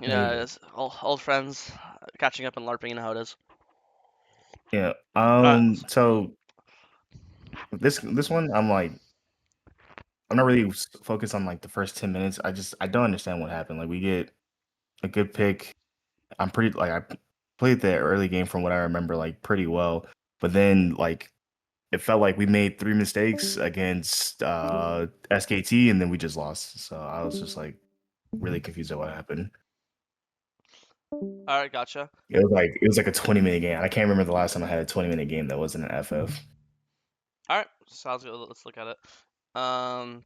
Hey, It's old friends catching up and LARPing, you know how it is. yeah. Alright, So this one, I'm not really focused on like the first 10 minutes. I don't understand what happened. Like we get a good pick. I'm pretty like played the early game from what I remember like pretty well, but then like it felt like we made three mistakes against SKT and then we just lost. So I was just like really confused at what happened. alright, gotcha. It was like a 20-minute game. I can't remember the last time I had a 20-minute game that wasn't an FF. Alright, sounds good. Let's look at it. Um,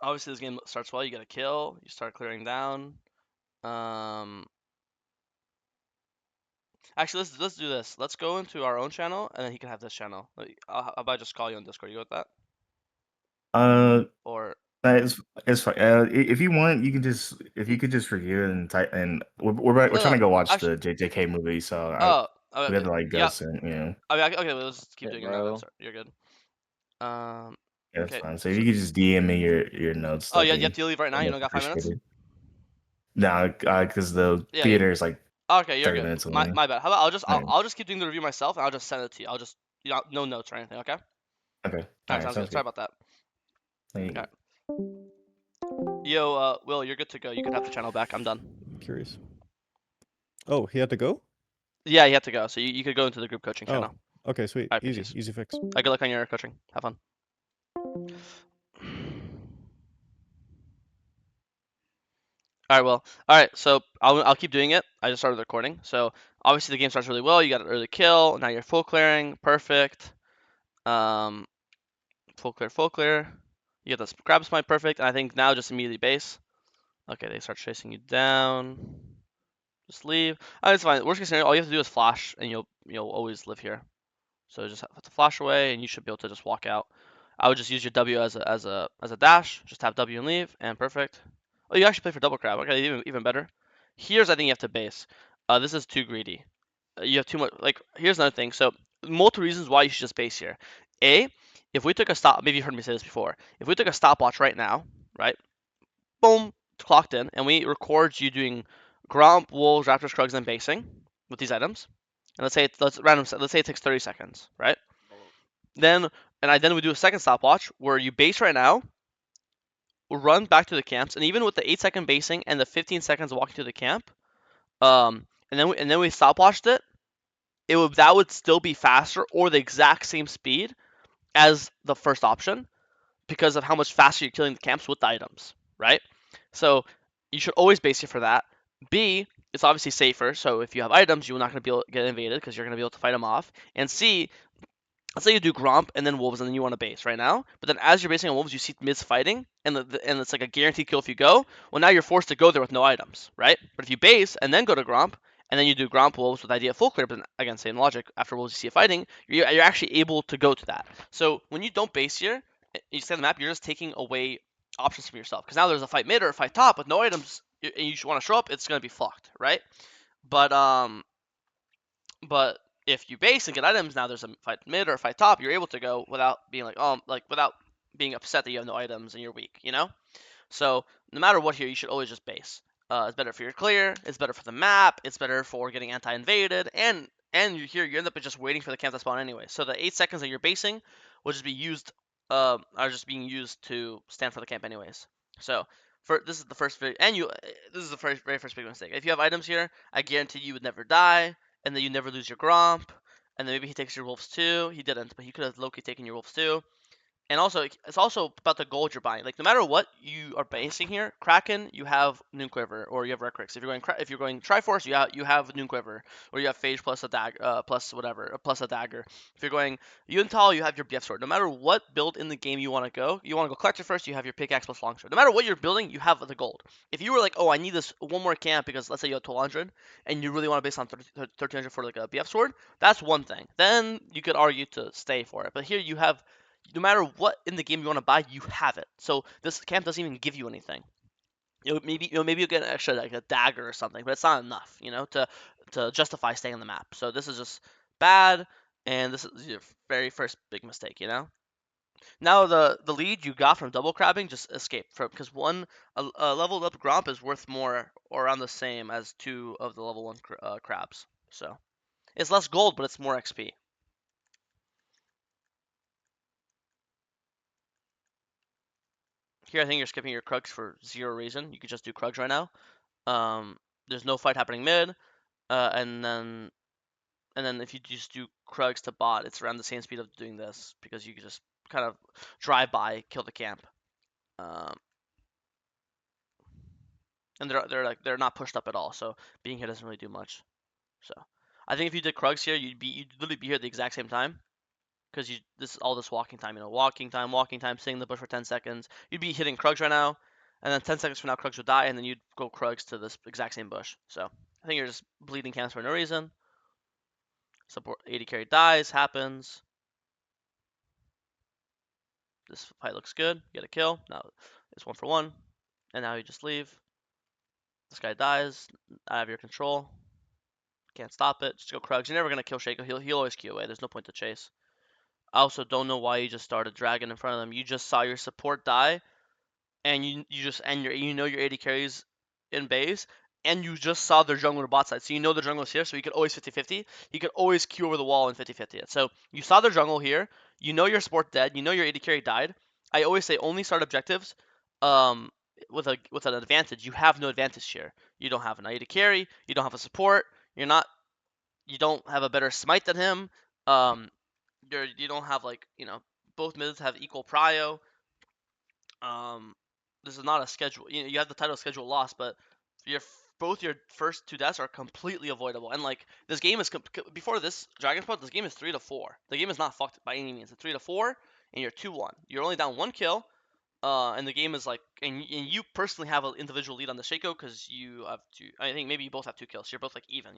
Obviously this game starts well. You get a kill. You start clearing down. Um, Actually, let's do this. Let's go into our own channel, and then he can have this channel. How about I just call you on Discord? You go with that? Uh, Or it's fine. If you want, you can just if you could just review it and type. And we're no, trying no. to go watch Actually, the JJK movie, so oh, we have okay. to like go Yeah. soon. Okay. Let's just keep Yeah, doing it now. Then, bro. sir. You're good. Um, Yeah, that's okay. fine. So if So, you could just DM me your notes, oh that'd yeah, you have be to leave right now. You don't much got 5 minutes? appreciated. Nah, because the Yeah. theater is like Okay, you're 30 good. minutes My away. my bad. How about I'll just All I'll, right. I'll just keep doing the review myself, and I'll just send it to you. I'll just no notes or anything. Okay. All Okay. All right, right. sounds Sounds good. Sorry good. about that. Thank Okay. you. Yo, Will, you're good to go. You can have the channel back. I'm done. I'm curious. Oh, he had to go? Yeah, you have to go. So you could go into the group coaching Oh, channel. okay, sweet. All right, Easy, peace. easy fix. Good luck on your coaching. Have fun. All right, well, all right. So I'll keep doing it. I just started recording. So obviously the game starts really well. You got an early kill. Now you're full clearing. Perfect. Um, full clear, full clear. You get this grab smite. Perfect. And I think now just immediately base. Okay, they start chasing you down. Just leave. It's fine. Worst case scenario, all you have to do is flash, and you'll always live here. So just have to flash away, and you should be able to just walk out. I would just use your W as a dash. Just tap W and leave, and perfect. Oh, you actually play for double crab. Okay, even better. Here's I think you have to base. This is too greedy. You have too much. Like here's another thing. So multiple reasons why you should just base here. A, if we took a stop, maybe you heard me say this before. If we took a stopwatch right now, right? Boom, clocked in, and we record you doing Gromp, Wolves, Raptors, Krugs, and basing with these items. And let's say it takes 30 seconds, right? Then then we do a second stopwatch where you base right now, we'll run back to the camps, and even with the 8-second basing and the 15 seconds walking to the camp, and then we stopwatched it, that would still be faster or the exact same speed as the first option because of how much faster you're killing the camps with the items, right? So you should always base it for that. B, it's obviously safer, so if you have items, you're not going to be able to get invaded because you're going to be able to fight them off. And C, let's say you do Gromp and then Wolves and then you want to base right now, but then as you're basing on Wolves, you see mids fighting and it's like a guaranteed kill if you go. Well, now you're forced to go there with no items, right? But if you base and then go to Gromp and then you do Gromp Wolves with idea full clear, but again, same logic. After Wolves, you see it fighting, you're actually able to go to that. So when you don't base here, you stay on the map, you're just taking away options from yourself because now there's a fight mid or a fight top with no items, and you want to show up, it's gonna be fucked, right? But but if you base and get items, now there's a fight mid or a fight top, you're able to go without being without being upset that you have no items and you're weak, you know? So no matter what here, you should always just base. It's better for your clear, it's better for the map, it's better for getting anti-invaded, and you end up just waiting for the camp to spawn anyway. So the 8 seconds that you're basing will just be used, are just being used to stand for the camp anyways. So this is the first this is the very first big mistake. If you have items here, I guarantee you would never die, and then you never lose your Gromp, and then maybe he takes your wolves too. He didn't, but he could have Loki taken your wolves too. And also, it's also about the gold you're buying. Like no matter what you are basing here, Kraken you have Noon Quiver or you have Recrix. If you're going Triforce, you have Noon Quiver or you have Phage plus a dagger, plus whatever, plus a dagger. If you're going Yuntal, you have your BF sword. No matter what build in the game you want to go Collector first. You have your pickaxe plus longsword. No matter what you're building, you have the gold. If you were like, oh, I need this one more camp because let's say you have 1200 and you really want to base on 1300 for like a BF sword, that's one thing. Then you could argue to stay for it. But here you have no matter what in the game you want to buy, you have it. So this camp doesn't even give you anything. Maybe you'll get an extra like a dagger or something, but it's not enough, to justify staying on the map. So this is just bad, and this is your very first big mistake. Now the lead you got from double crabbing just escaped from because a leveled up Gromp is worth more or around the same as 2 of the level 1 crabs. So it's less gold, but it's more XP. Here I think you're skipping your Krugs for 0 reason. You could just do Krugs right now. There's no fight happening mid, and then if you just do Krugs to bot, it's around the same speed of doing this because you can just kind of drive by, kill the camp. And they're not pushed up at all, so being here doesn't really do much. So I think if you did Krugs here, you'd literally be here at the exact same time because all this walking time, walking time, sitting in the bush for 10 seconds. You'd be hitting Krugs right now, and then 10 seconds from now Krugs would die, and then you'd go Krugs to this exact same bush. So I think you're just bleeding camps for no reason. Support 80 carry dies, happens. This fight looks good. You get a kill. Now it's 1 for 1, and now you just leave. This guy dies, out of your control. Can't stop it. Just go Krugs. You're never gonna kill Shaco. He'll always queue away. There's no point to chase. I also don't know why you just started Dragon in front of them. You just saw your support die, and your 80 carries in base, and you just saw their jungler bot side. So you know the jungler's here, so you could always 50-50. You could always queue over the wall and 50-50 it. So you saw their jungle here. You know your support dead. You know your 80 carry died. I always say only start objectives with an advantage. You have no advantage here. You don't have an 80 carry. You don't have a support. You don't have a better smite than him. You don't have both mids have equal prio. This is not a schedule. You have the title schedule loss, but both your first 2 deaths are completely avoidable. And this game is before this Dragon Spot, this game is 3-4. The game is not fucked by any means. It's 3-4, and you're 2-1. You're only down 1 kill. And the game is and you personally have an individual lead on the Shaco because you have two. I think maybe you both have 2 kills. You're both even,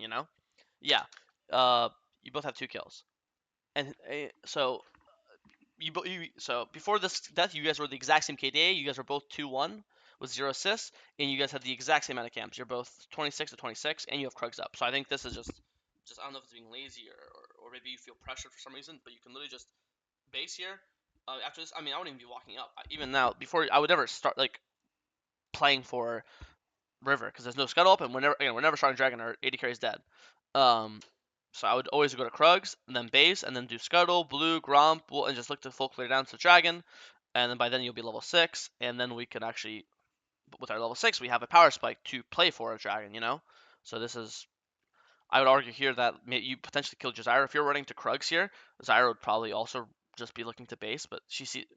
Yeah. You both have 2 kills, and so so before this death, you guys were the exact same KDA. You guys were both 2-1 with 0 assists, and you guys had the exact same amount of camps. You're both 26-26, and you have Krugs up. So I think this is just I don't know if it's being lazy or maybe you feel pressured for some reason, but you can literally just base here. After this, I mean, I wouldn't even be walking up. Even now, before I would never start playing for River because there's no scuttle up, and we're never starting Dragon or 80 carries dead. So I would always go to Krugs and then base and then do scuttle, blue, Gromp, and just look to full clear down to Dragon, and then by then you'll be level 6, and then we can actually with our level 6 we have a power spike to play for a Dragon, So this is I would argue here that you potentially kill Zyra if you're running to Krugs here. Zyra would probably also just be looking to base, but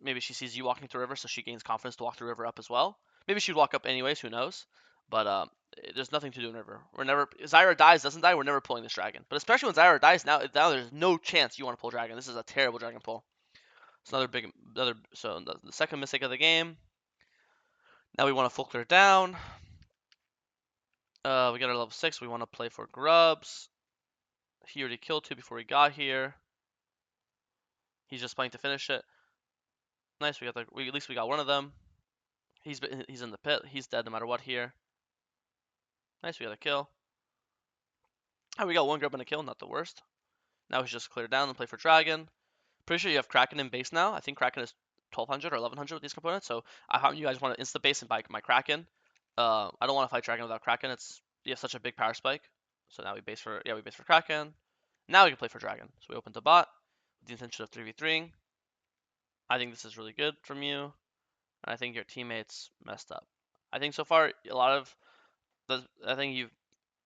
maybe she sees you walking through river, so she gains confidence to walk through river up as well. Maybe she'd walk up anyways. Who knows? But there's nothing to do in river. We're never Zyra dies, doesn't die. We're never pulling this dragon. But especially when Zyra dies now there's no chance you want to pull dragon. This is a terrible dragon pull. It's so the second mistake of the game. Now we want to full clear down. We got our level 6. We want to play for grubs. He already killed 2 before we got here. He's just playing to finish it. Nice, at least we got one of them. He's in the pit. He's dead no matter what here. Nice, we got a kill. Oh, we got 1 grub and a kill, not the worst. Now we should just clear down and play for dragon. Pretty sure you have Kraken in base now. I think Kraken is 1200 or 1100 with these components. So I hope you guys want to insta base and buy my Kraken. I don't want to fight dragon without Kraken. You have such a big power spike. So now we base for Kraken. Now we can play for dragon. So we open to bot with the intention of 3v3ing. I think this is really good from you. I think your teammates messed up. I think so far I think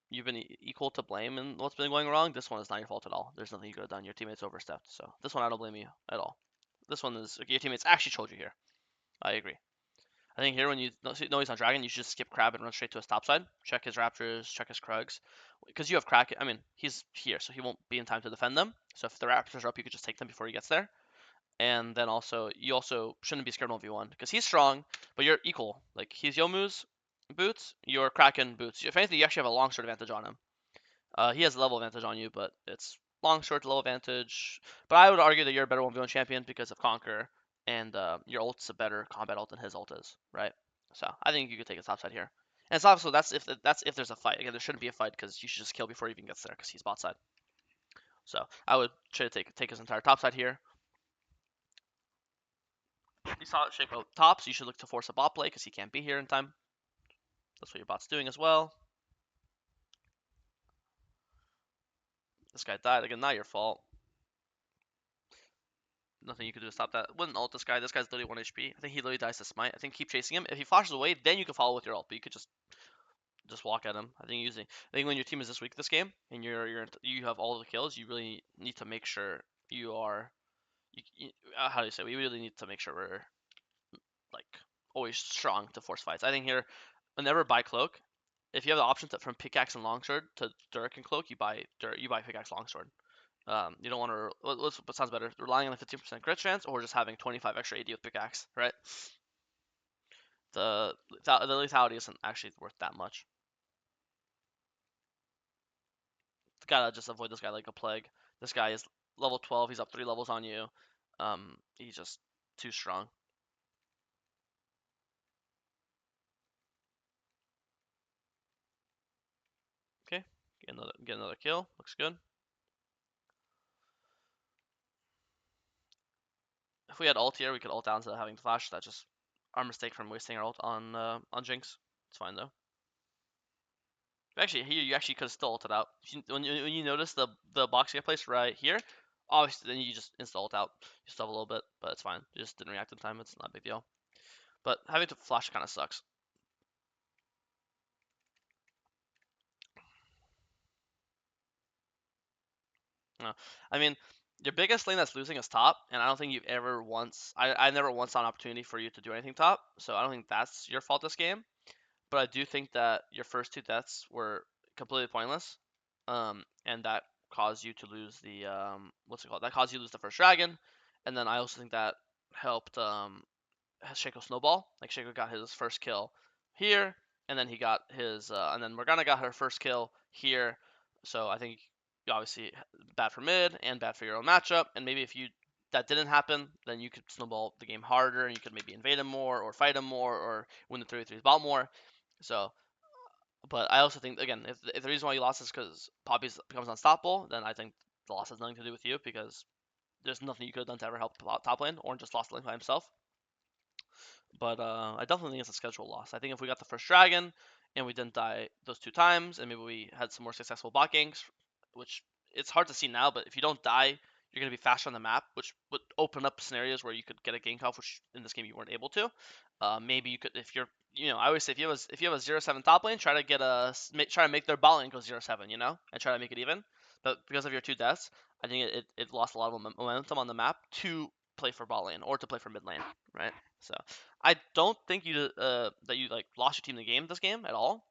you've been equal to blame in what's been going wrong. This one is not your fault at all. There's nothing you could have done. Your teammates overstepped. So this one I don't blame you at all. This one is your teammates actually told you here. I agree. I think here when you know he's on dragon, you should just skip crab and run straight to his top side. Check his raptors, check his Krugs. Because you have Kraken. I mean, he's here, so he won't be in time to defend them. So if the raptors are up, you could just take them before he gets there. And then you also shouldn't be scared of 1v1 because he's strong, but you're equal. Like he's Yomu's boots, your Kraken boots. If anything, you actually have a long sword advantage on him. He has a level advantage on you, but it's long sword level advantage. But I would argue that you're a better 1v1 champion because of Conquer, and your ult's a better combat ult than his ult is, right? So I think you could take a top side here. And it's also that's if there's a fight. Again, there shouldn't be a fight because you should just kill before he even gets there because he's bot side. So I would try to take his entire top side here. You saw Shaco tops. You should look to force a bot play because he can't be here in time. That's what your bot's doing as well. This guy died again. Not your fault. Nothing you could do to stop that. Wouldn't ult this guy. This guy's literally 1 HP. I think he literally dies to smite. I think keep chasing him. If he flashes away, then you can follow with your ult. But you could just walk at him. I think when your team is this weak this game and you have all the kills, you really need to make sure you are. How do you say? We really need to make sure we're like always strong to force fights. I think here, whenever buy cloak, if you have the option from pickaxe and longsword to dirk and cloak, you buy pickaxe longsword. You don't want to. What sounds better? Relying on a 15% crit chance, or just having 25 extra AD with pickaxe, right? The lethality isn't actually worth that much. Gotta just avoid this guy like a plague. This guy is level 12. He's up 3 levels on you. He's just too strong. Okay, get another kill. Looks good. If we had ult here, we could ult down instead of having flash. That's just our mistake from wasting our ult on Jinx. It's fine though. Actually, here you actually could have still ulted out. When you notice the box get placed right here, obviously then you just insta ult out. You still have a little bit, but it's fine. You just didn't react in time. It's not a big deal. But having to flash kind of sucks. No, I mean, your biggest lane that's losing is top, and I don't think you've ever once. I never once saw an opportunity for you to do anything top, so I don't think that's your fault this game. But I do think that your first 2 deaths were completely pointless, and that caused you to lose the what's it called? That caused you to lose the first dragon, and then I also think that helped Shaco snowball. Like Shaco got his first kill here, and then he got his, and then Morgana got her first kill here. So I think obviously bad for mid and bad for your own matchup. And maybe if that didn't happen, then you could snowball the game harder, and you could maybe invade him more, or fight him more, or win the 3v3s bot more. So, but I also think again, if the reason why you lost is because Poppy becomes unstoppable, then I think the loss has nothing to do with you because there's nothing you could have done to ever help top lane, or just lost the lane by himself. But I definitely think it's a schedule loss. I think if we got the first dragon and we didn't die those 2 times, and maybe we had some more successful bot ganks, which it's hard to see now, but if you don't die, you're going to be faster on the map, which would open up scenarios where you could get a gank off, which in this game you weren't able to. Maybe you could, if you're, I always say if you have a 0-7 top lane, try to make their bot lane go 0-7, and try to make it even. But because of your 2 deaths, I think it lost a lot of momentum on the map to play for bot lane or to play for mid lane, right? So I don't think that you like lost your team the game this game at all.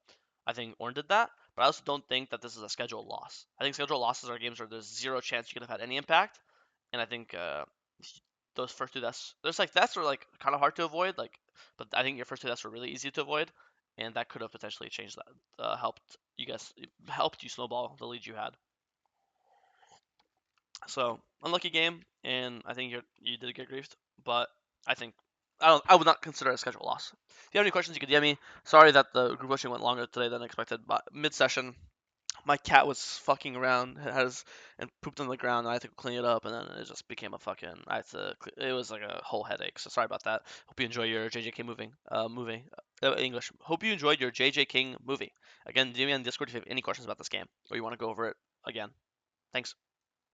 I think Ornn did that, but I also don't think that this is a scheduled loss. I think scheduled losses are games where there's 0 chance you could have had any impact, and I think those first 2 deaths, deaths are like kind of hard to avoid, but I think your first 2 deaths were really easy to avoid, and that could have potentially changed that, helped you snowball the lead you had. So unlucky game, and I think you did get griefed, but I think I would not consider it a schedule loss. If you have any questions, you can DM me. Sorry that the group coaching went longer today than expected, but mid-session, my cat was fucking around, and pooped on the ground, and I had to clean it up, and then it just became it was like a whole headache. So sorry about that. Hope you enjoy your JJ King movie. English. Hope you enjoyed your JJ King movie. Again, DM me on Discord if you have any questions about this game or you want to go over it again. Thanks.